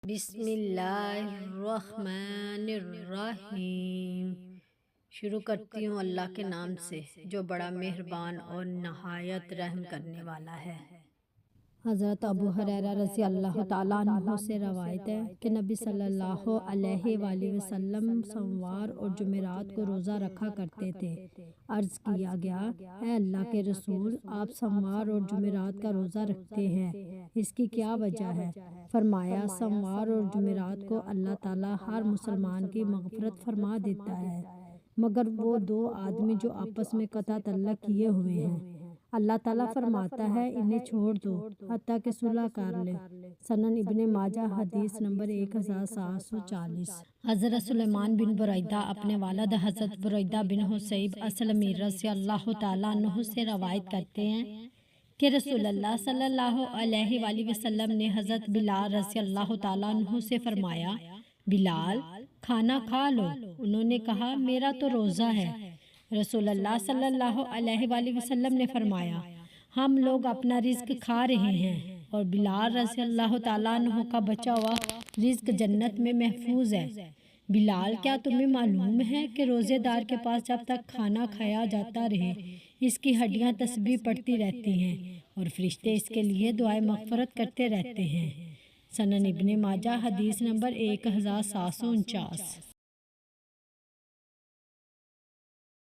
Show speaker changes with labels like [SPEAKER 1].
[SPEAKER 1] بسم اللہ الرحمن الرحیم۔ شروع کرتی ہوں اللہ کے نام سے جو بڑا مہربان اور نہایت رحم کرنے والا ہے۔ حضرت ابو ہریرہ رضی اللہ تعالیٰ عنہ سے روایت ہے کہ نبی صلی اللہ علیہ وآلہ وسلم سوموار اور جمعرات کو روزہ رکھا کرتے تھے۔ عرض کیا گیا، اے اللہ کے رسول، آپ سوموار اور جمعرات کا روزہ رکھتے ہیں، اس کی کیا وجہ ہے؟ فرمایا، سوموار اور جمعرات کو اللہ تعالیٰ ہر مسلمان کی مغفرت فرما دیتا ہے مگر وہ دو آدمی جو آپس میں قطع تعلق کیے ہوئے ہیں۔ اللہ تعالیٰ فرماتا ہے انہیں چھوڑ دو حتیٰ کہ صلح کر لے۔ سنن ابن ماجہ حدیث نمبر 1740۔ حضرت سلیمان بن بریدہ اپنے والد حضرت بریدہ بن حصیب اسلمی رضی اللہ تعالیٰ عنہ سے روایت کرتے ہیں کہ رسول اللہ صلی اللہ علیہ وآلہ وسلم نے حضرت بلال رضی اللہ تعالیٰ عنہ سے فرمایا، بلال کھانا کھا لو۔ انہوں نے کہا، میرا تو روزہ ہے۔ رسول اللہ صلی اللہ علیہ وآلہ وسلم نے فرمایا، ہم لوگ اپنا رزق کھا رہے ہیں اور بلال رضی اللہ تعالیٰ عنہ کا بچا ہوا رزق جنت میں محفوظ ہے۔ بلال، کیا تمہیں معلوم ہے کہ روزے دار کے پاس جب تک کھانا کھایا جاتا رہے اس کی ہڈیاں تسبیح پڑھتی رہتی ہیں اور فرشتے اس کے لیے دعائے مغفرت کرتے رہتے ہیں۔ سنن ابن ماجہ حدیث نمبر 1749۔